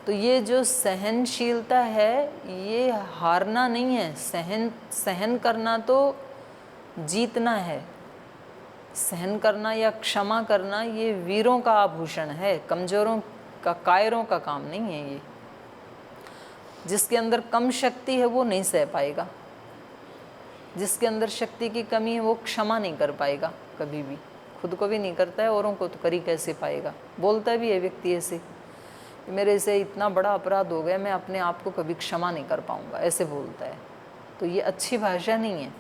तो ये जो सहनशीलता है ये हारना नहीं है, सहन करना तो जीतना है। सहन करना या क्षमा करना ये वीरों का आभूषण है, कमज़ोरों का, कायरों का काम नहीं है ये। जिसके अंदर कम शक्ति है वो नहीं सह पाएगा, जिसके अंदर शक्ति की कमी है वो क्षमा नहीं कर पाएगा कभी भी। खुद को भी नहीं करता है, औरों को तो कर ही कैसे पाएगा। बोलता भी है व्यक्ति ऐसे, मेरे से इतना बड़ा अपराध हो गया, मैं अपने आप को कभी क्षमा नहीं कर पाऊँगा, ऐसे बोलता है। तो ये अच्छी भाषा नहीं है।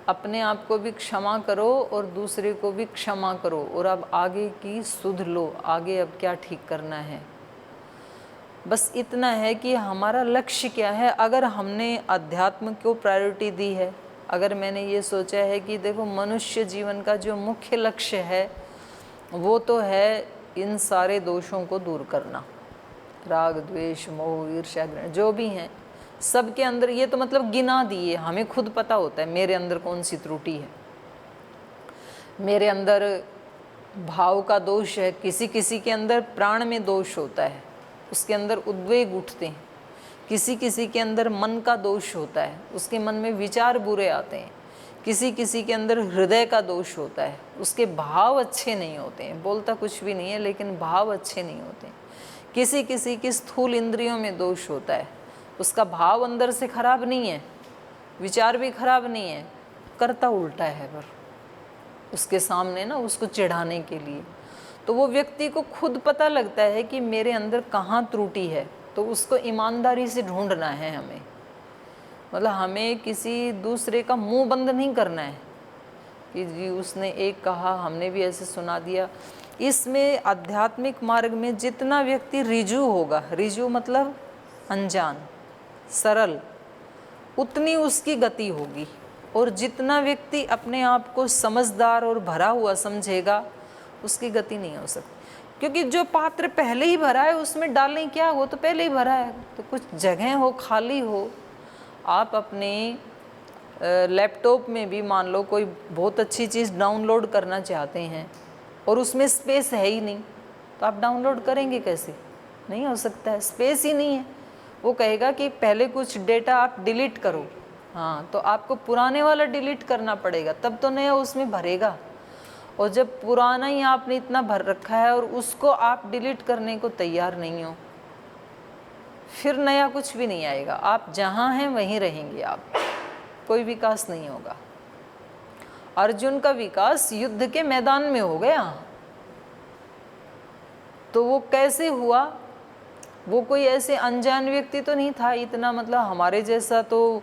अपने आप को भी क्षमा करो और दूसरे को भी क्षमा करो, और अब आगे की सुध लो, आगे अब क्या ठीक करना है। बस इतना है कि हमारा लक्ष्य क्या है। अगर हमने अध्यात्म को प्रायोरिटी दी है, अगर मैंने ये सोचा है कि देखो मनुष्य जीवन का जो मुख्य लक्ष्य है वो तो है इन सारे दोषों को दूर करना, राग द्वेष मोह ईर्ष्या घृणा जो भी हैं सबके अंदर, ये तो मतलब गिना दिए, हमें खुद पता होता है मेरे अंदर कौन सी त्रुटि है। मेरे अंदर भाव का दोष है, किसी किसी के अंदर प्राण में दोष होता है, उसके अंदर उद्वेग उठते हैं। किसी किसी के अंदर मन का दोष होता है, उसके मन में विचार बुरे आते हैं। किसी किसी के अंदर हृदय का दोष होता है, उसके भाव अच्छे नहीं होते हैं, बोलता कुछ भी नहीं है लेकिन भाव अच्छे नहीं होते हैं। किसी किसी की स्थूल इंद्रियों में दोष होता है, उसका भाव अंदर से खराब नहीं है, विचार भी खराब नहीं है, करता उल्टा है पर उसके सामने ना उसको चिढ़ाने के लिए। तो वो व्यक्ति को खुद पता लगता है कि मेरे अंदर कहाँ त्रुटि है, तो उसको ईमानदारी से ढूंढना है हमें। मतलब हमें किसी दूसरे का मुंह बंद नहीं करना है कि जी उसने एक कहा हमने भी ऐसे सुना दिया। इसमें आध्यात्मिक मार्ग में जितना व्यक्ति रिजु होगा, रिजु मतलब अनजान सरल, उतनी उसकी गति होगी। और जितना व्यक्ति अपने आप को समझदार और भरा हुआ समझेगा उसकी गति नहीं हो सकती, क्योंकि जो पात्र पहले ही भरा है उसमें डालें क्या, वो तो पहले ही भरा है। तो कुछ जगह हो खाली हो, आप अपने लैपटॉप में भी मान लो कोई बहुत अच्छी चीज़ डाउनलोड करना चाहते हैं और उसमें स्पेस है ही नहीं, तो आप डाउनलोड करेंगे कैसे? नहीं हो सकता है, स्पेस ही नहीं है। वो कहेगा कि पहले कुछ डेटा आप डिलीट करो, हाँ तो आपको पुराने वाला डिलीट करना पड़ेगा, तब तो नया उसमें भरेगा। और जब पुराना ही आपने इतना भर रखा है और उसको आप डिलीट करने को तैयार नहीं हो, फिर नया कुछ भी नहीं आएगा। आप जहाँ हैं वहीं रहेंगे, आप कोई विकास नहीं होगा। अर्जुन का विकास युद्ध के मैदान में हो गया। तो वो कैसे हुआ? वो कोई ऐसे अनजान व्यक्ति तो नहीं था इतना, मतलब हमारे जैसा तो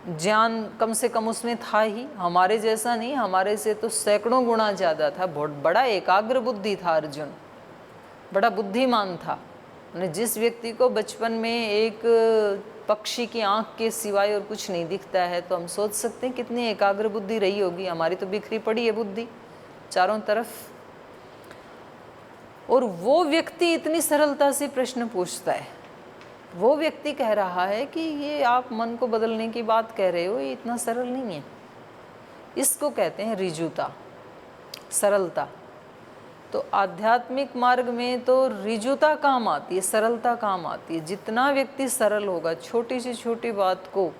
ज्ञान कम से कम उसमें था ही, हमारे जैसा नहीं, हमारे से तो सैकड़ों गुना ज़्यादा था। बहुत बड़ा एकाग्र बुद्धि था अर्जुन, बड़ा बुद्धिमान था। जिस व्यक्ति को बचपन में एक पक्षी की आंख के सिवाय और कुछ नहीं दिखता है, तो हम सोच सकते हैं कितनी एकाग्र बुद्धि रही होगी। हमारी तो बिखरी पड़ी है बुद्धि चारों तरफ। और वो व्यक्ति इतनी सरलता से प्रश्न पूछता है। वो व्यक्ति कह रहा है कि ये आप मन को बदलने की बात कह रहे हो, ये इतना सरल नहीं है। इसको कहते हैं रिजुता, सरलता। तो आध्यात्मिक मार्ग में तो रिजुता काम आती है, सरलता काम आती है। जितना व्यक्ति सरल होगा, छोटी से छोटी बात को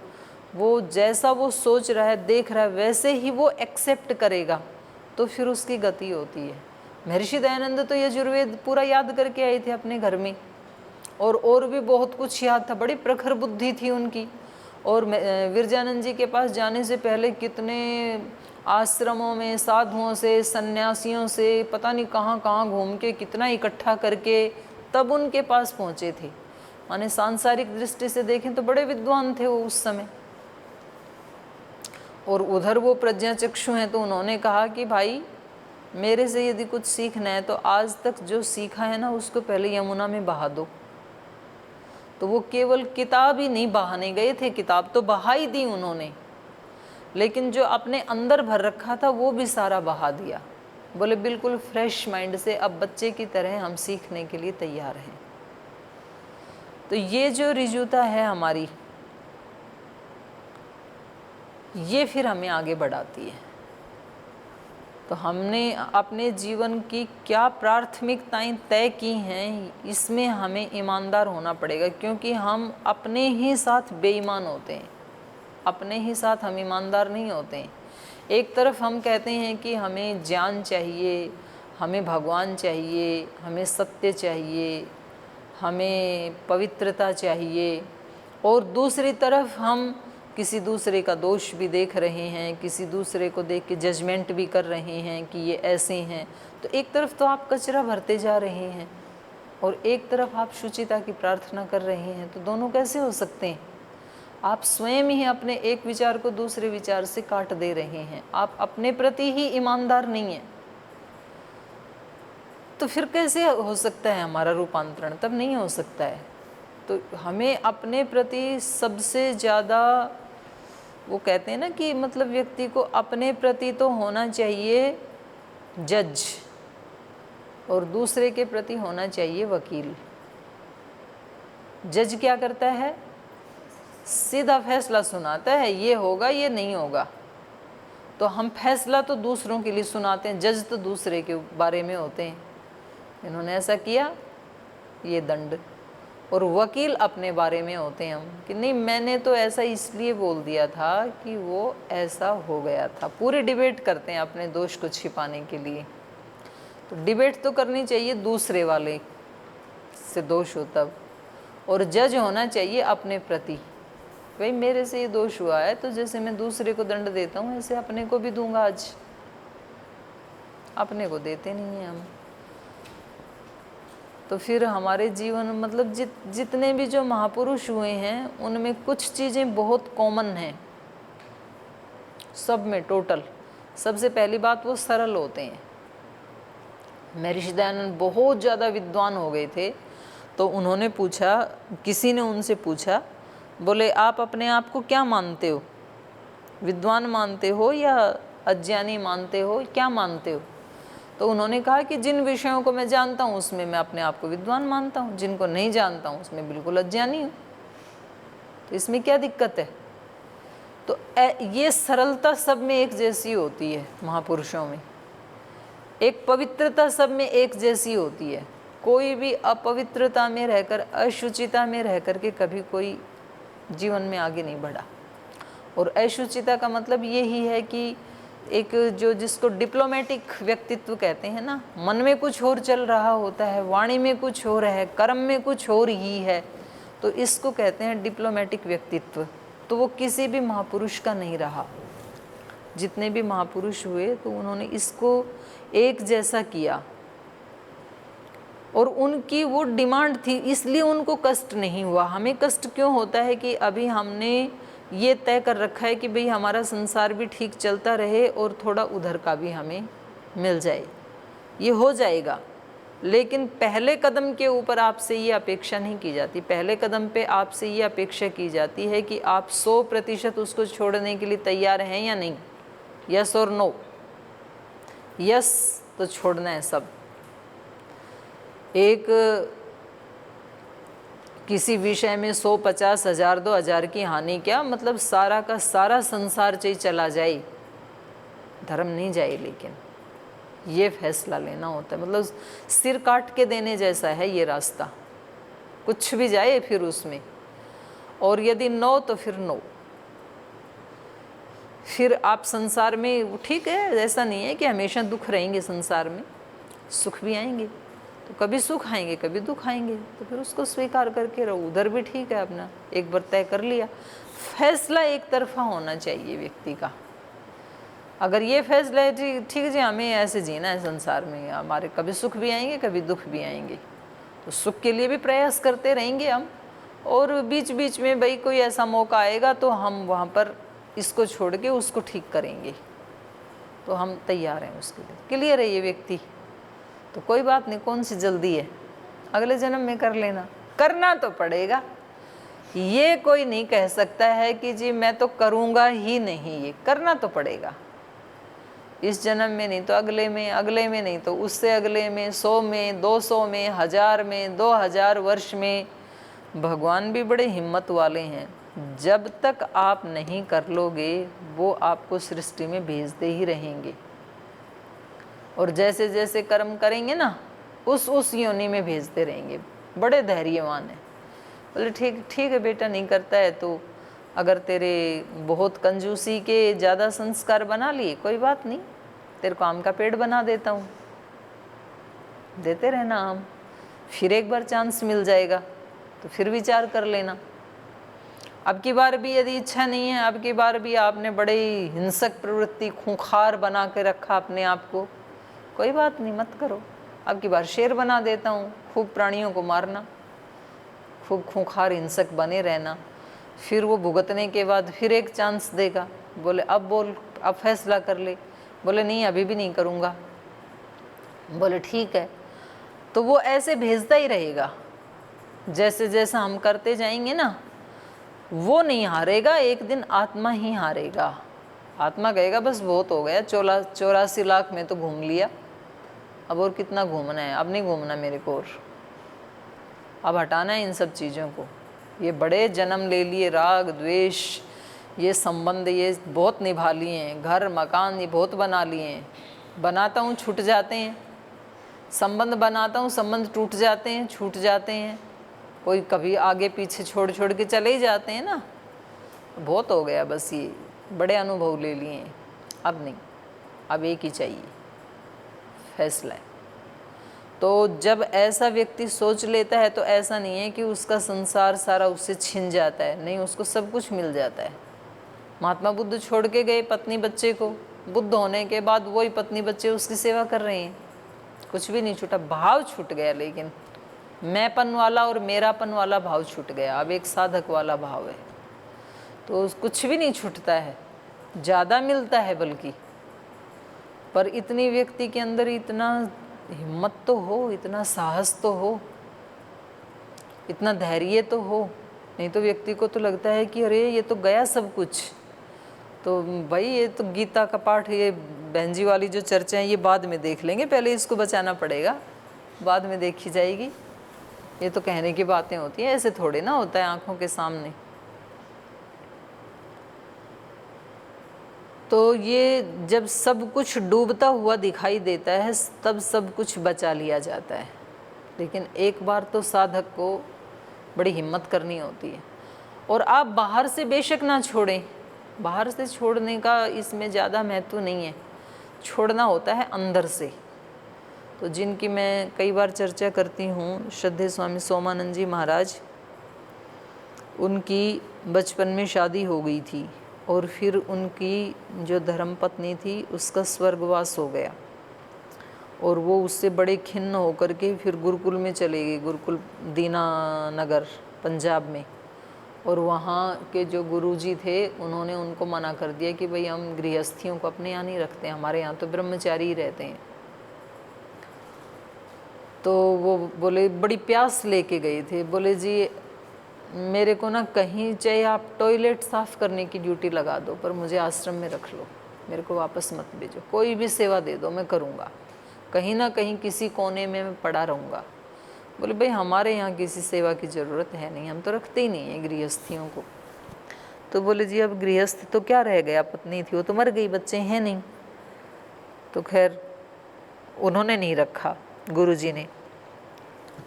वो जैसा वो सोच रहा है, देख रहा है, वैसे ही वो एक्सेप्ट करेगा, तो फिर उसकी गति होती है। महर्षि दयानंद तो यजुर्वेद पूरा याद करके आए थे अपने घर में, और भी बहुत कुछ याद था, बड़ी प्रखर बुद्धि थी उनकी। और विरजानंद जी के पास जाने से पहले कितने आश्रमों में साधुओं से, सन्यासियों से, पता नहीं कहाँ कहाँ घूम के कितना इकट्ठा करके तब उनके पास पहुँचे थे। माने सांसारिक दृष्टि से देखें तो बड़े विद्वान थे वो उस समय। और उधर वो प्रज्ञाचक्षु हैं, तो उन्होंने कहा कि भाई मेरे से यदि कुछ सीखना है तो आज तक जो सीखा है ना उसको पहले यमुना में बहा दो। तो वो केवल किताब ही नहीं बहाने गए थे, किताब तो बहा ही दी उन्होंने, लेकिन जो अपने अंदर भर रखा था वो भी सारा बहा दिया। बोले बिल्कुल फ्रेश माइंड से अब बच्चे की तरह हम सीखने के लिए तैयार हैं। तो ये जो रिजुता है हमारी, ये फिर हमें आगे बढ़ाती है। तो हमने अपने जीवन की क्या प्राथमिकताएं तय की हैं, इसमें हमें ईमानदार होना पड़ेगा, क्योंकि हम अपने ही साथ बेईमान होते हैं, अपने ही साथ हम ईमानदार नहीं होते हैं। एक तरफ हम कहते हैं कि हमें ज्ञान चाहिए, हमें भगवान चाहिए, हमें सत्य चाहिए, हमें पवित्रता चाहिए, और दूसरी तरफ हम किसी दूसरे का दोष भी देख रहे हैं, किसी दूसरे को देख के जजमेंट भी कर रहे हैं कि ये ऐसे हैं। तो एक तरफ तो आप कचरा भरते जा रहे हैं और एक तरफ आप शुचिता की प्रार्थना कर रहे हैं, तो दोनों कैसे हो सकते हैं? आप स्वयं ही अपने एक विचार को दूसरे विचार से काट दे रहे हैं, आप अपने प्रति ही ईमानदार नहीं हैं। तो फिर कैसे हो सकता है हमारा रूपांतरण? तब नहीं हो सकता है। तो हमें अपने प्रति सबसे ज़्यादा, वो कहते हैं ना कि मतलब व्यक्ति को अपने प्रति तो होना चाहिए जज, और दूसरे के प्रति होना चाहिए वकील। जज क्या करता है? सीधा फैसला सुनाता है, ये होगा ये नहीं होगा। तो हम फैसला तो दूसरों के लिए सुनाते हैं, जज तो दूसरे के बारे में होते हैं, इन्होंने ऐसा किया ये दंड। और वकील अपने बारे में होते हैं हम, कि नहीं मैंने तो ऐसा इसलिए बोल दिया था कि वो ऐसा हो गया था। पूरी डिबेट करते हैं अपने दोष को छिपाने के लिए। तो डिबेट तो करनी चाहिए दूसरे वाले से दोष हो तब, और जज होना चाहिए अपने प्रति। भाई मेरे से ये दोष हुआ है, तो जैसे मैं दूसरे को दंड देता हूँ ऐसे अपने को भी दूंगा। आज अपने को देते नहीं हैं हम। तो फिर हमारे जीवन मतलब जितने भी जो महापुरुष हुए हैं उनमें कुछ चीज़ें बहुत कॉमन हैं सब में टोटल। सबसे पहली बात, वो सरल होते हैं। महर्षि दयानंद बहुत ज़्यादा विद्वान हो गए थे, तो उन्होंने पूछा, किसी ने उनसे पूछा, बोले आप अपने आप को क्या मानते हो? विद्वान मानते हो या अज्ञानी मानते हो, क्या मानते हो? तो उन्होंने कहा कि जिन विषयों को मैं जानता हूँ उसमें मैं अपने आप को विद्वान मानता हूँ, जिनको नहीं जानता हूँ उसमें बिल्कुल अज्ञानी हूँ। तो इसमें क्या दिक्कत है? तो ये सरलता सब में एक जैसी होती है महापुरुषों में, एक पवित्रता सब में एक जैसी होती है। कोई भी अपवित्रता में रहकर, अशुचिता में रह कर के कभी कोई जीवन में आगे नहीं बढ़ा। और अशुचिता का मतलब यही है कि एक जो जिसको डिप्लोमेटिक व्यक्तित्व कहते हैं ना, मन में कुछ और चल रहा होता है, वाणी में कुछ और है, कर्म में कुछ और ही है, तो इसको कहते हैं डिप्लोमेटिक व्यक्तित्व। तो वो किसी भी महापुरुष का नहीं रहा। जितने भी महापुरुष हुए तो उन्होंने इसको एक जैसा किया, और उनकी वो डिमांड थी, इसलिए उनको कष्ट नहीं हुआ। हमें कष्ट क्यों होता है कि अभी हमने ये तय कर रखा है कि भाई हमारा संसार भी ठीक चलता रहे और थोड़ा उधर का भी हमें मिल जाए। ये हो जाएगा, लेकिन पहले कदम के ऊपर आपसे ये अपेक्षा नहीं की जाती। पहले कदम पे आपसे ये अपेक्षा की जाती है कि आप 100% उसको छोड़ने के लिए तैयार हैं या नहीं। यस और नो? यस तो छोड़ना है सब। एक किसी विषय में 100, 50, 1000, 2000 की हानि क्या मतलब, सारा का सारा संसार चाहे चला जाए, धर्म नहीं जाए। लेकिन ये फैसला लेना होता है, मतलब सिर काट के देने जैसा है ये रास्ता। कुछ भी जाए फिर उसमें, और यदि नो तो फिर नो। फिर आप संसार में, ठीक है, ऐसा नहीं है कि हमेशा दुख रहेंगे संसार में, सुख भी आएंगे। तो कभी सुख आएंगे कभी दुख आएंगे, तो फिर उसको स्वीकार करके रहो। उधर भी ठीक है, अपना एक बार तय कर लिया। फैसला एक तरफा होना चाहिए व्यक्ति का। अगर ये फैसला है ठीक है जी हमें ऐसे जीना है संसार में, हमारे कभी सुख भी आएंगे कभी दुख भी आएंगे, तो सुख के लिए भी प्रयास करते रहेंगे हम, और बीच बीच में भाई कोई ऐसा मौका आएगा तो हम वहाँ पर इसको छोड़ के उसको ठीक करेंगे, तो हम तैयार हैं उसके लिए। क्लियर है ये व्यक्ति? तो कोई बात नहीं, कौन सी जल्दी है, अगले जन्म में कर लेना। करना तो पड़ेगा, ये कोई नहीं कह सकता है कि जी मैं तो करूँगा ही नहीं। ये करना तो पड़ेगा, इस जन्म में नहीं तो अगले में, अगले में नहीं तो उससे अगले में, 100 में, 200 में, 1000 में, 2000 वर्ष में। भगवान भी बड़े हिम्मत वाले हैं, जब तक आप नहीं कर लोगे वो आपको सृष्टि में भेजते ही रहेंगे। और जैसे जैसे कर्म करेंगे ना उस योनि में भेजते रहेंगे। बड़े धैर्यवान है। बोले ठीक ठीक है बेटा, नहीं करता है तो अगर तेरे बहुत कंजूसी के ज़्यादा संस्कार बना लिए कोई बात नहीं, तेरे को आम का पेड़ बना देता हूँ, देते रहना आम, फिर एक बार चांस मिल जाएगा तो फिर विचार कर लेना। अब की बार भी यदि इच्छा नहीं है, अब की बार भी आपने बड़े हिंसक प्रवृत्ति खूंखार बना के रखा अपने आप को, कोई बात नहीं, मत करो, अब की बार शेर बना देता हूँ, खूब प्राणियों को मारना, खूब खूंखार हिंसक बने रहना, फिर वो भुगतने के बाद फिर एक चांस देगा। बोले अब बोल, अब फैसला कर ले। बोले नहीं अभी भी नहीं करूँगा। बोले ठीक है। तो वो ऐसे भेजता ही रहेगा, जैसे जैसा हम करते जाएंगे ना, वो नहीं हारेगा, एक दिन आत्मा ही हारेगा। आत्मा कहेगा बस बहुत हो गया, 84 लाख में तो घूम लिया, अब और कितना घूमना है, अब नहीं घूमना मेरे को, और अब हटाना है इन सब चीज़ों को। ये बड़े जन्म ले लिए, राग द्वेष ये संबंध ये बहुत निभा लिए हैं, घर मकान ये बहुत बना लिए हैं, बनाता हूँ छूट जाते हैं, संबंध बनाता हूँ संबंध टूट जाते हैं, छूट जाते हैं, कोई कभी आगे पीछे छोड़ छोड़ के चले ही जाते हैं ना। बहुत हो गया बस, ये बड़े अनुभव ले लिए हैं, अब नहीं, अब एक ही चाहिए, फैसला है। तो जब ऐसा व्यक्ति सोच लेता है तो ऐसा नहीं है कि उसका संसार सारा उससे छिन जाता है, नहीं, उसको सब कुछ मिल जाता है। महात्मा बुद्ध छोड़ के गए पत्नी बच्चे को, बुद्ध होने के बाद वही पत्नी बच्चे उसकी सेवा कर रहे हैं, कुछ भी नहीं छूटा, भाव छूट गया, लेकिन मैंपन वाला और मेरापन वाला भाव छूट गया, अब एक साधक वाला भाव है, तो कुछ भी नहीं छूटता है, ज़्यादा मिलता है बल्कि। पर इतनी व्यक्ति के अंदर इतना हिम्मत तो हो, इतना साहस तो हो, इतना धैर्य तो हो, नहीं तो व्यक्ति को तो लगता है कि अरे ये तो गया सब कुछ। तो भाई ये तो गीता का पाठ, ये बहन जी वाली जो चर्चा है ये बाद में देख लेंगे, पहले इसको बचाना पड़ेगा, बाद में देखी जाएगी। ये तो कहने की बातें होती हैं, ऐसे थोड़े ना होता है आंखों के सामने। तो ये जब सब कुछ डूबता हुआ दिखाई देता है तब सब कुछ बचा लिया जाता है, लेकिन एक बार तो साधक को बड़ी हिम्मत करनी होती है। और आप बाहर से बेशक ना छोड़ें, बाहर से छोड़ने का इसमें ज़्यादा महत्व नहीं है, छोड़ना होता है अंदर से। तो जिनकी मैं कई बार चर्चा करती हूँ, श्रद्धेय स्वामी सोमानंद जी महाराज, उनकी बचपन में शादी हो गई थी और फिर उनकी जो धर्मपत्नी थी उसका स्वर्गवास हो गया, और वो उससे बड़े खिन्न होकर के फिर गुरुकुल में चले गए, गुरुकुल दीनानगर पंजाब में। और वहाँ के जो गुरुजी थे उन्होंने उनको मना कर दिया कि भाई हम गृहस्थियों को अपने यहाँ नहीं रखते, हमारे यहाँ तो ब्रह्मचारी ही रहते हैं। तो वो बोले, बड़ी प्यास लेके गए थे, बोले जी मेरे को ना कहीं चाहे आप टॉयलेट साफ़ करने की ड्यूटी लगा दो, पर मुझे आश्रम में रख लो, मेरे को वापस मत भेजो, कोई भी सेवा दे दो मैं करूँगा, कहीं ना कहीं किसी कोने में मैं पड़ा रहूँगा। बोले भाई हमारे यहाँ किसी सेवा की ज़रूरत है नहीं, हम तो रखते ही नहीं है गृहस्थियों को। तो बोले जी अब गृहस्थ तो क्या रह गया, पत्नी थी वो तो मर गई, बच्चे हैं नहीं। तो खैर उन्होंने नहीं रखा गुरुजी ने।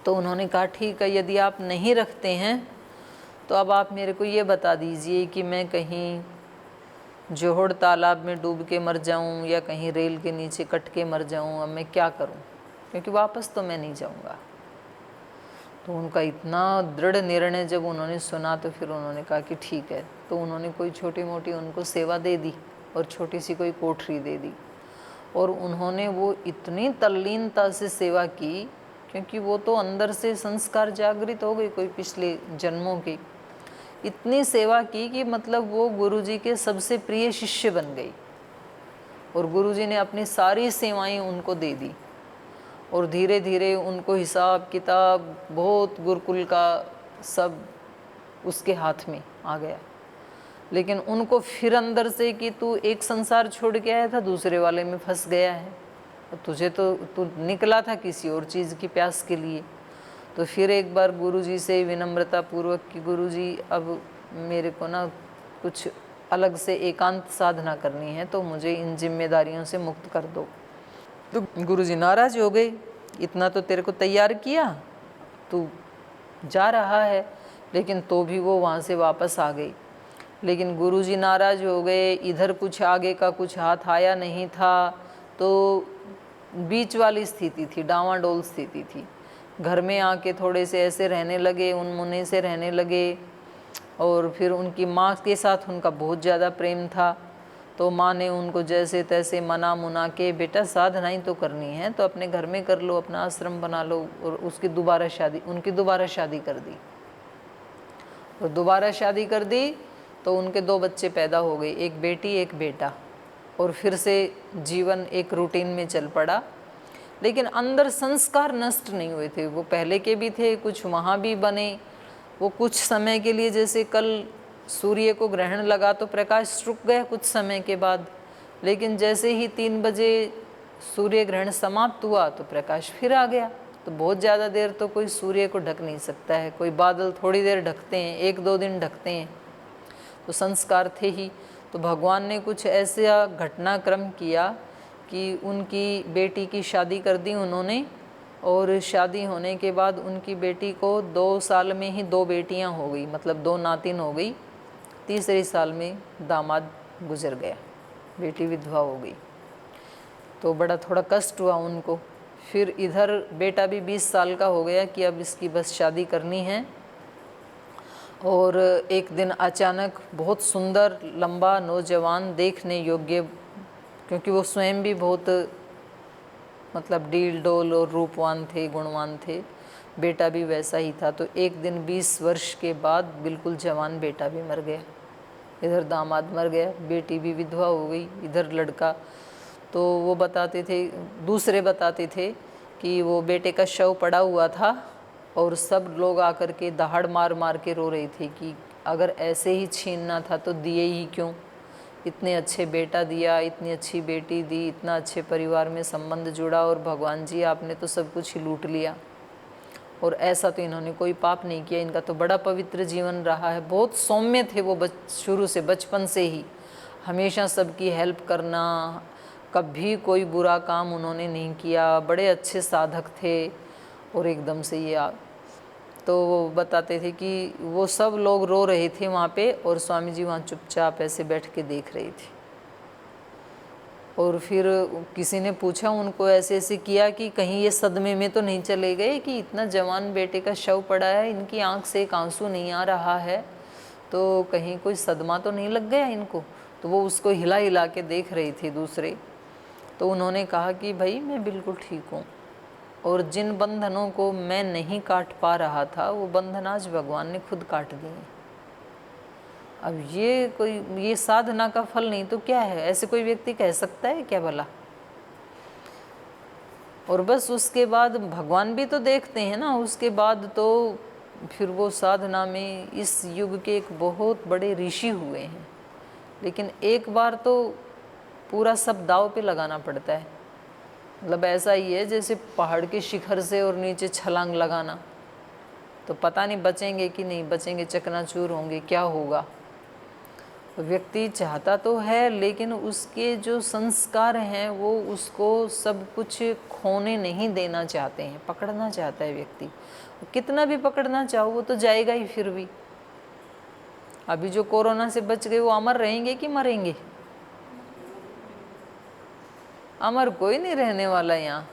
तो उन्होंने कहा ठीक है, यदि आप नहीं रखते हैं तो अब आप मेरे को ये बता दीजिए कि मैं कहीं जोहड़ तालाब में डूब के मर जाऊं या कहीं रेल के नीचे कट के मर जाऊं, अब मैं क्या करूं, क्योंकि वापस तो मैं नहीं जाऊंगा। तो उनका इतना दृढ़ निर्णय जब उन्होंने सुना तो फिर उन्होंने कहा कि ठीक है। तो उन्होंने कोई छोटी मोटी उनको सेवा दे दी और छोटी सी कोई कोठरी दे दी, और उन्होंने वो इतनी तल्लीनता से सेवा की, क्योंकि वो तो अंदर से संस्कार जागृत हो गए कोई पिछले जन्मों की, इतनी सेवा की कि मतलब वो गुरुजी के सबसे प्रिय शिष्य बन गई। और गुरुजी ने अपनी सारी सेवाएं उनको दे दी, और धीरे धीरे उनको हिसाब किताब बहुत गुरुकुल का सब उसके हाथ में आ गया। लेकिन उनको फिर अंदर से कि तू एक संसार छोड़ के आया था, दूसरे वाले में फंस गया है, तुझे तो तू निकला था किसी और चीज़ की प्यास के लिए। तो फिर एक बार गुरुजी से विनम्रता पूर्वक कि गुरुजी अब मेरे को ना कुछ अलग से एकांत साधना करनी है, तो मुझे इन जिम्मेदारियों से मुक्त कर दो। तो गुरुजी नाराज हो गए, इतना तो तेरे को तैयार किया, तू जा रहा है, लेकिन तो भी वो वहाँ से वापस आ गई। लेकिन गुरुजी नाराज हो गए, इधर कुछ आगे का कुछ हाथ आया नहीं था, तो बीच वाली स्थिति थी, डांवाडोल स्थिति थी। घर में आके थोड़े से ऐसे रहने लगे, उनमुने से रहने लगे, और फिर उनकी माँ के साथ उनका बहुत ज़्यादा प्रेम था। तो माँ ने उनको जैसे तैसे मना मुना के, बेटा साधना ही तो करनी है तो अपने घर में कर लो, अपना आश्रम बना लो। और उनकी दोबारा शादी कर दी, और दोबारा शादी कर दी तो उनके 2 बच्चे पैदा हो गए, एक बेटी एक बेटा, और फिर से जीवन एक रूटीन में चल पड़ा। लेकिन अंदर संस्कार नष्ट नहीं हुए थे, वो पहले के भी थे, कुछ वहाँ भी बने। वो कुछ समय के लिए, जैसे कल सूर्य को ग्रहण लगा तो प्रकाश रुक गया कुछ समय के बाद, लेकिन जैसे ही 3 बजे सूर्य ग्रहण समाप्त हुआ तो प्रकाश फिर आ गया। तो बहुत ज़्यादा देर तो कोई सूर्य को ढक नहीं सकता है, कोई बादल थोड़ी देर ढकते हैं, 1-2 दिन ढकते हैं। तो संस्कार थे ही। तो भगवान ने कुछ ऐसा घटनाक्रम किया कि उनकी बेटी की शादी कर दी उन्होंने, और शादी होने के बाद उनकी बेटी को 2 साल में ही 2 बेटियां हो गई, मतलब 2 नातिन हो गई। तीसरे साल में दामाद गुजर गया, बेटी विधवा हो गई। तो बड़ा थोड़ा कष्ट हुआ उनको। फिर इधर बेटा भी 20 साल का हो गया कि अब इसकी बस शादी करनी है। और एक दिन अचानक बहुत सुंदर लंबा नौजवान, देखने योग्य, क्योंकि वो स्वयं भी बहुत मतलब डील डोल और रूपवान थे, गुणवान थे, बेटा भी वैसा ही था। तो एक दिन 20 वर्ष के बाद बिल्कुल जवान बेटा भी मर गया, इधर दामाद मर गया, बेटी भी विधवा हो गई, इधर लड़का। तो वो बताते थे, दूसरे बताते थे कि वो बेटे का शव पड़ा हुआ था और सब लोग आकर के दहाड़ मार मार के रो रहे थे कि अगर ऐसे ही छीनना था तो दिए ही क्यों, इतने अच्छे बेटा दिया, इतनी अच्छी बेटी दी, इतना अच्छे परिवार में संबंध जुड़ा, और भगवान जी आपने तो सब कुछ ही लूट लिया। और ऐसा तो इन्होंने कोई पाप नहीं किया, इनका तो बड़ा पवित्र जीवन रहा है। बहुत सौम्य थे वो, शुरू से, बचपन से ही हमेशा सबकी हेल्प करना, कभी कोई बुरा काम उन्होंने नहीं किया, बड़े अच्छे साधक थे। और एकदम से ये तो वो बताते थे कि वो सब लोग रो रहे थे वहाँ पे, और स्वामी जी वहाँ चुपचाप ऐसे बैठ के देख रहे थे। और फिर किसी ने पूछा उनको, ऐसे ऐसे किया कि कहीं ये सदमे में तो नहीं चले गए कि इतना जवान बेटे का शव पड़ा है, इनकी आंख से एक आंसू नहीं आ रहा है, तो कहीं कोई सदमा तो नहीं लग गया इनको। तो वो उसको हिला हिला के देख रही थी दूसरे। तो उन्होंने कहा कि भाई मैं बिल्कुल ठीक हूँ, और जिन बंधनों को मैं नहीं काट पा रहा था वो बंधन आज भगवान ने खुद काट दिए। अब ये साधना का फल नहीं तो क्या है, ऐसे कोई व्यक्ति कह सकता है क्या भला। और बस उसके बाद भगवान भी तो देखते हैं ना, उसके बाद तो फिर वो साधना में इस युग के एक बहुत बड़े ऋषि हुए हैं। लेकिन एक बार तो पूरा सब दाव पे लगाना पड़ता है। मतलब ऐसा ही है जैसे पहाड़ के शिखर से और नीचे छलांग लगाना, तो पता नहीं बचेंगे कि नहीं बचेंगे, चकनाचूर होंगे, क्या होगा। व्यक्ति चाहता तो है, लेकिन उसके जो संस्कार हैं वो उसको सब कुछ खोने नहीं देना चाहते हैं, पकड़ना चाहता है व्यक्ति। कितना भी पकड़ना चाहो वो तो जाएगा ही फिर भी। अभी जो कोरोना से बच गए वो अमर रहेंगे कि मरेंगे? अमर कोई नहीं रहने वाला यहाँ।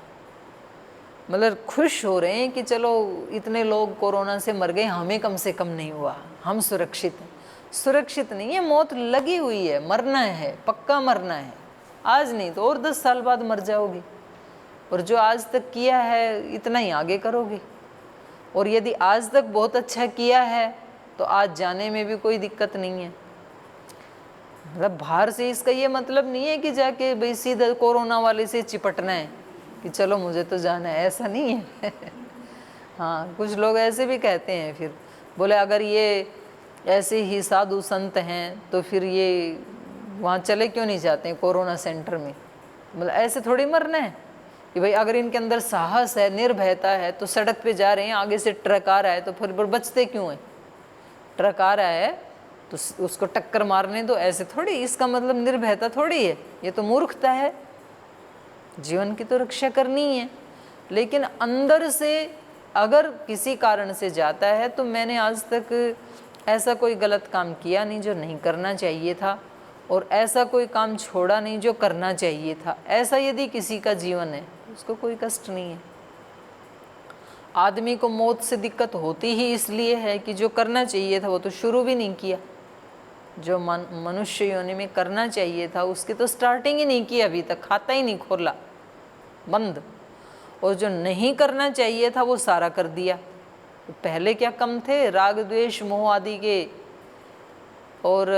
मतलब खुश हो रहे हैं कि चलो इतने लोग कोरोना से मर गए, हमें कम से कम नहीं हुआ, हम सुरक्षित हैं। सुरक्षित नहीं है, मौत लगी हुई है, मरना है, पक्का मरना है। आज नहीं तो और 10 साल बाद मर जाओगे, और जो आज तक किया है इतना ही आगे करोगे। और यदि आज तक बहुत अच्छा किया है तो आज जाने में भी कोई दिक्कत नहीं है। मतलब बाहर से इसका ये मतलब नहीं है कि जाके भाई सीधा कोरोना वाले से चिपटना है कि चलो मुझे तो जाना है, ऐसा नहीं है। हाँ, कुछ लोग ऐसे भी कहते हैं, फिर बोले अगर ये ऐसे ही साधु संत हैं तो फिर ये वहाँ चले क्यों नहीं जाते हैं कोरोना सेंटर में। मतलब ऐसे थोड़ी मरना है कि भाई अगर इनके अंदर साहस है, निर्भयता है, तो सड़क पे जा रहे हैं, आगे से ट्रक आ रहा है तो फिर बचते क्यों हैं? ट्रक आ रहा है तो उसको टक्कर मारने दो, ऐसे थोड़ी। इसका मतलब निर्भयता थोड़ी है, ये तो मूर्खता है। जीवन की तो रक्षा करनी ही है, लेकिन अंदर से अगर किसी कारण से जाता है तो मैंने आज तक ऐसा कोई गलत काम किया नहीं जो नहीं करना चाहिए था, और ऐसा कोई काम छोड़ा नहीं जो करना चाहिए था, ऐसा यदि किसी का जीवन है उसको कोई कष्ट नहीं है। आदमी को मौत से दिक्कत होती ही इसलिए है कि जो करना चाहिए था वो तो शुरू भी नहीं किया, जो मनुष्य योनि में करना चाहिए था उसकी तो स्टार्टिंग ही नहीं की, अभी तक खाता ही नहीं खोला, बंद। और जो नहीं करना चाहिए था वो सारा कर दिया। तो पहले क्या कम थे, राग द्वेष मोह आदि के और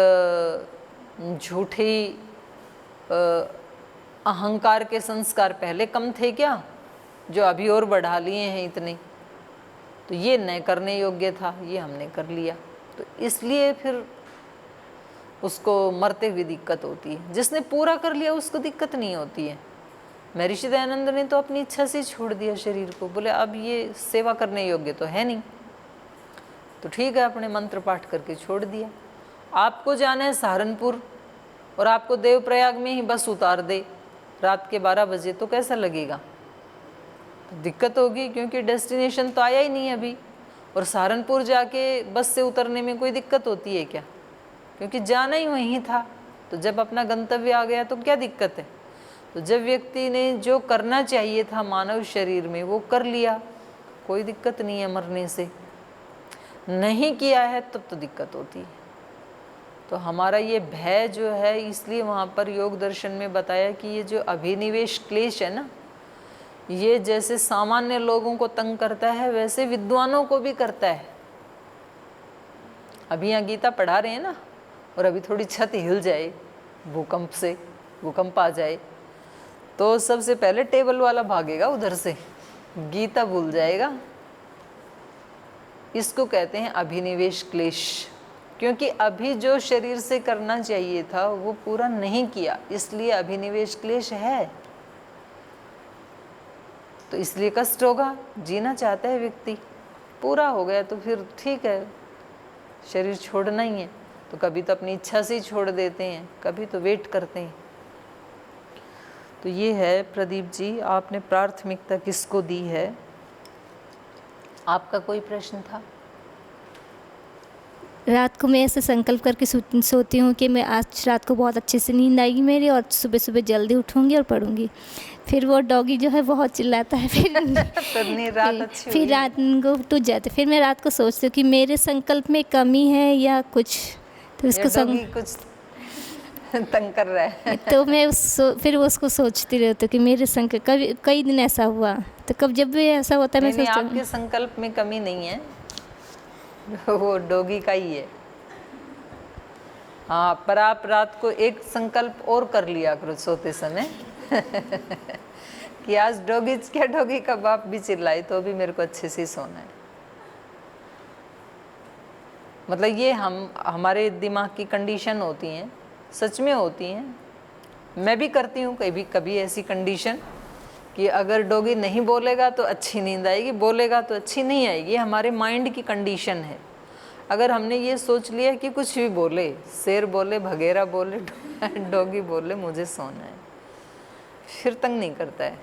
झूठी अहंकार के संस्कार पहले कम थे क्या, जो अभी और बढ़ा लिए हैं इतने। तो ये न करने योग्य था, ये हमने कर लिया, तो इसलिए फिर उसको मरते हुए दिक्कत होती है। जिसने पूरा कर लिया उसको दिक्कत नहीं होती है। महर्षि दयानंद ने तो अपनी इच्छा से छोड़ दिया शरीर को, बोले अब ये सेवा करने योग्य तो है नहीं, तो ठीक है, अपने मंत्र पाठ करके छोड़ दिया। आपको जाना है सहारनपुर और आपको देवप्रयाग में ही बस उतार दे रात के 12 बजे, तो कैसा लगेगा? तो दिक्कत होगी, क्योंकि डेस्टिनेशन तो आया ही नहीं अभी। और सहारनपुर जाके बस से उतरने में कोई दिक्कत होती है क्या? क्योंकि जाना ही वहीं था, तो जब अपना गंतव्य आ गया तो क्या दिक्कत है? तो जब व्यक्ति ने जो करना चाहिए था मानव शरीर में वो कर लिया, कोई दिक्कत नहीं है मरने से। नहीं किया है तब तो दिक्कत होती है। तो हमारा ये भय जो है, इसलिए वहाँ पर योग दर्शन में बताया कि ये जो अभिनिवेश क्लेश है ना, ये जैसे सामान्य लोगों को तंग करता है वैसे विद्वानों को भी करता है। अभी यहाँ गीता पढ़ा रहे हैं ना, और अभी थोड़ी छत हिल जाए भूकंप से, भूकंप आ जाए, तो सबसे पहले टेबल वाला भागेगा उधर से, गीता भूल जाएगा। इसको कहते हैं अभिनिवेश क्लेश, क्योंकि अभी जो शरीर से करना चाहिए था वो पूरा नहीं किया, इसलिए अभिनिवेश क्लेश है। तो इसलिए कष्ट होगा। जीना चाहता है व्यक्ति, पूरा हो गया तो फिर ठीक है, शरीर छोड़ना ही है, तो कभी तो अपनी इच्छा से ही छोड़ देते हैं, कभी तो वेट करते हैं। तो ये है प्रदीप जी, आपने प्राथमिकता किसको दी है? आपका कोई प्रश्न था? रात को मैं ऐसे संकल्प करके सोती हूँ कि मैं आज रात को बहुत अच्छे से नींद आएगी मेरी, और सुबह सुबह जल्दी उठूँगी और पढ़ूँगी। फिर वो डॉगी जो है बहुत चिल्लाता है, फिर रात को टूट जाते। फिर मैं रात को सोचती हूँ कि मेरे संकल्प में कमी है या कुछ, तो उसको कुछ तंग कर रहा है। तो मैं फिर उसको सोचती रहती हूँ कि मेरे संकल्प, कभी कई दिन ऐसा हुआ, तो कब जब भी ऐसा होता है मैं सोचती हूँ आपके संकल्प में कमी नहीं है, वो डॉगी का ही है। हाँ, पर आप रात को एक संकल्प और कर लिया करो सोते समय कि आज डॉगी का बाप भी चिल्लाए तो भी मेरे को अच्छे से सोना है। मतलब ये हमारे दिमाग की कंडीशन होती हैं, सच में होती हैं। मैं भी करती हूँ कभी कभी ऐसी कंडीशन कि अगर डॉगी नहीं बोलेगा तो अच्छी नींद आएगी, बोलेगा तो अच्छी नहीं आएगी। हमारे माइंड की कंडीशन है। अगर हमने ये सोच लिया कि कुछ भी बोले, शेर बोले, भगेरा बोले, डॉगी बोले, मुझे सोना है, फिर तंग नहीं करता है।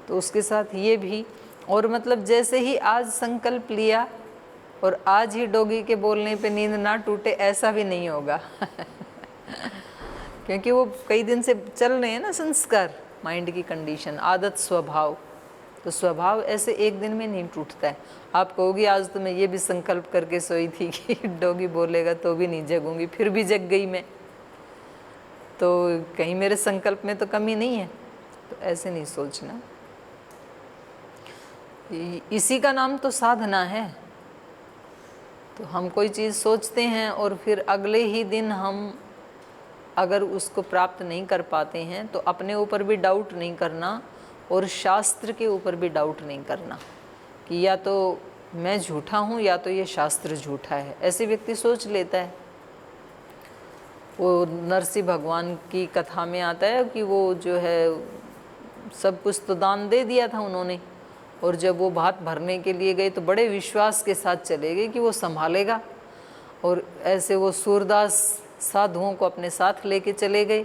तो उसके साथ ये भी, और मतलब जैसे ही आज संकल्प लिया और आज ही डॉगी के बोलने पे नींद ना टूटे, ऐसा भी नहीं होगा क्योंकि वो कई दिन से चल रहे हैं ना संस्कार, माइंड की कंडीशन, आदत, स्वभाव। तो स्वभाव ऐसे एक दिन में नहीं टूटता है। आप कहोगी आज तो मैं ये भी संकल्प करके सोई थी कि डॉगी बोलेगा तो भी नहीं जगूंगी, फिर भी जग गई मैं, तो कहीं मेरे संकल्प में तो कमी नहीं है। तो ऐसे नहीं सोचना, इसी का नाम तो साधना है। तो हम कोई चीज़ सोचते हैं और फिर अगले ही दिन हम अगर उसको प्राप्त नहीं कर पाते हैं तो अपने ऊपर भी डाउट नहीं करना और शास्त्र के ऊपर भी डाउट नहीं करना कि या तो मैं झूठा हूँ या तो ये शास्त्र झूठा है। ऐसे व्यक्ति सोच लेता है। वो नरसिंह भगवान की कथा में आता है कि वो जो है सब कुछ तो दान दे दिया था उन्होंने, और जब वो भात भरने के लिए गए तो बड़े विश्वास के साथ चले गए कि वो संभालेगा, और ऐसे वो सूरदास साधुओं को अपने साथ लेके चले गए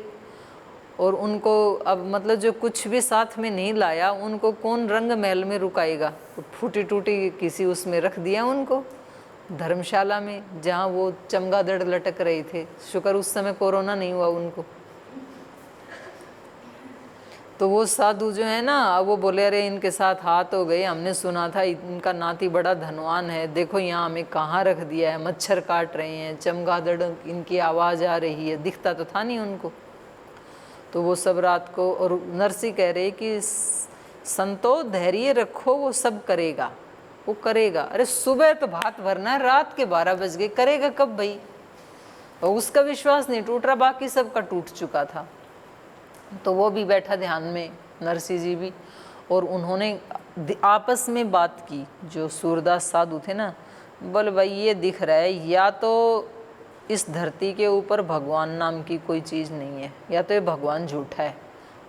और उनको अब मतलब जो कुछ भी साथ में नहीं लाया उनको कौन रंग महल में रुकाएगा। तो फूटी टूटी किसी उसमें रख दिया उनको, धर्मशाला में, जहाँ वो चमगादड़ लटक रहे थे। शुक्र उस समय कोरोना नहीं हुआ उनको। तो वो साधु जो है ना, अब वो बोले अरे इनके साथ हाथ हो गए, हमने सुना था इनका नाती बड़ा धनवान है, देखो यहाँ हमें कहाँ रख दिया है, मच्छर काट रहे हैं, चमगादड़ इनकी आवाज़ आ रही है, दिखता तो था नहीं उनको। तो वो सब रात को, और नरसी कह रहे कि संतो धैर्य रखो, वो सब करेगा, वो करेगा। अरे सुबह तो भात भरना है, रात के 12 बज गए, करेगा कब भाई। और उसका विश्वास नहीं टूट रहा, बाकी सबका टूट चुका था। तो वो भी बैठा ध्यान में, नरसी जी भी, और उन्होंने आपस में बात की। जो सूरदास साधु थे ना, बोले भाई ये दिख रहा है या तो इस धरती के ऊपर भगवान नाम की कोई चीज़ नहीं है, या तो ये भगवान झूठा है,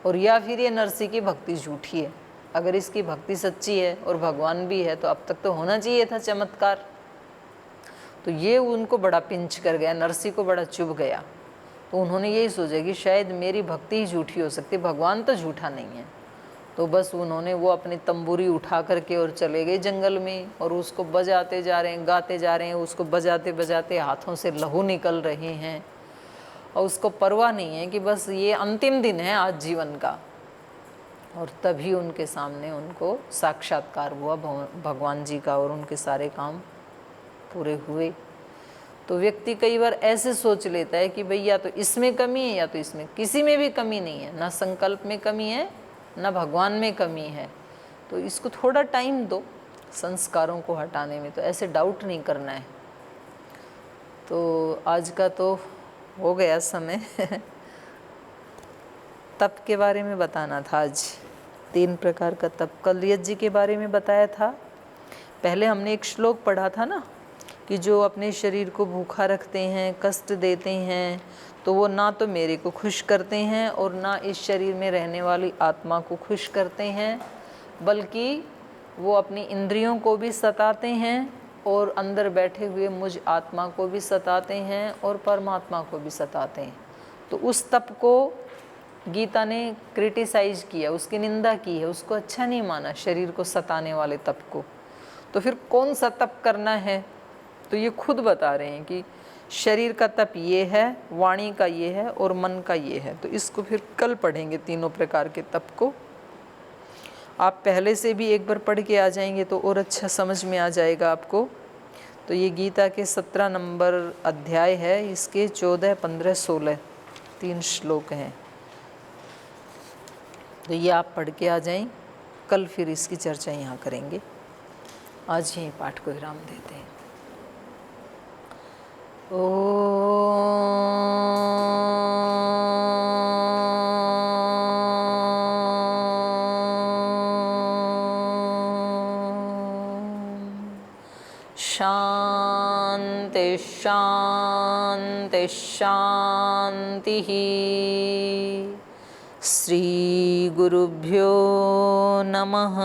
और या फिर ये नरसी की भक्ति झूठी है। अगर इसकी भक्ति सच्ची है और भगवान भी है तो अब तक तो होना चाहिए था चमत्कार। तो ये उनको बड़ा पिंच कर गया, नरसी को बड़ा चुभ गया। तो उन्होंने यही सोचा कि शायद मेरी भक्ति ही झूठी हो सकती, भगवान तो झूठा नहीं है। तो बस उन्होंने वो अपनी तंबूरी उठा करके और चले गए जंगल में, और उसको बजाते जा रहे हैं, गाते जा रहे हैं। उसको बजाते बजाते हाथों से लहू निकल रहे हैं, और उसको परवाह नहीं है कि बस ये अंतिम दिन है आज जीवन का। और तभी उनके सामने उनको साक्षात्कार हुआ भगवान जी का, और उनके सारे काम पूरे हुए। तो व्यक्ति कई बार ऐसे सोच लेता है कि भाई या तो इसमें कमी है या तो इसमें, किसी में भी कमी नहीं है, ना संकल्प में कमी है ना भगवान में कमी है। तो इसको थोड़ा टाइम दो संस्कारों को हटाने में, तो ऐसे डाउट नहीं करना है। तो आज का तो हो गया समय। तप के बारे में बताना था आज, 3 प्रकार का तप। कल यज्ञ जी के बारे में बताया था। पहले हमने एक श्लोक पढ़ा था ना कि जो अपने शरीर को भूखा रखते हैं, कष्ट देते हैं, तो वो ना तो मेरे को खुश करते हैं और ना इस शरीर में रहने वाली आत्मा को खुश करते हैं, बल्कि वो अपनी इंद्रियों को भी सताते हैं और अंदर बैठे हुए मुझ आत्मा को भी सताते हैं और परमात्मा को भी सताते हैं। तो उस तप को गीता ने क्रिटिसाइज किया, उसकी निंदा की है, उसको अच्छा नहीं माना शरीर को सताने वाले तप को। तो फिर कौन सा तप करना है, तो ये खुद बता रहे हैं कि शरीर का तप ये है, वाणी का ये है और मन का ये है। तो इसको फिर कल पढ़ेंगे, तीनों प्रकार के तप को। आप पहले से भी एक बार पढ़ के आ जाएंगे तो और अच्छा समझ में आ जाएगा आपको। तो ये गीता के 17 नंबर अध्याय है, इसके 14, 15, 16 3 श्लोक हैं। तो ये आप पढ़ के आ जाएं, कल फिर इसकी चर्चा यहाँ करेंगे। आज यहीं पाठ को विराम देते हैं। शांति शांति शांति। श्री गुरुभ्यो नमः।